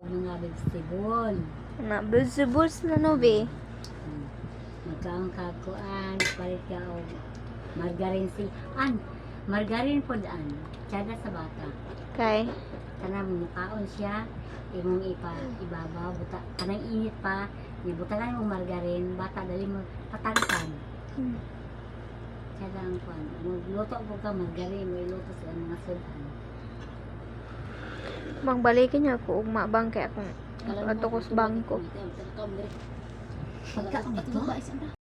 Mga vegetable. Na vegetables na no be. Magkaon ka kuan, palit ka og margarine margarine po daan. Tsada sa bata. Kay Kanang mukaon siya, imong ibabaw, buta, kanang init pa, butagan mo margarine, bata dali mo patangkan. Tsada ang kuan. Magluto po ka margarine, may luto sa mga sudan. magbalikin niya ako ug mabang kay akong ato ko sa bangko. Pagkaon ito.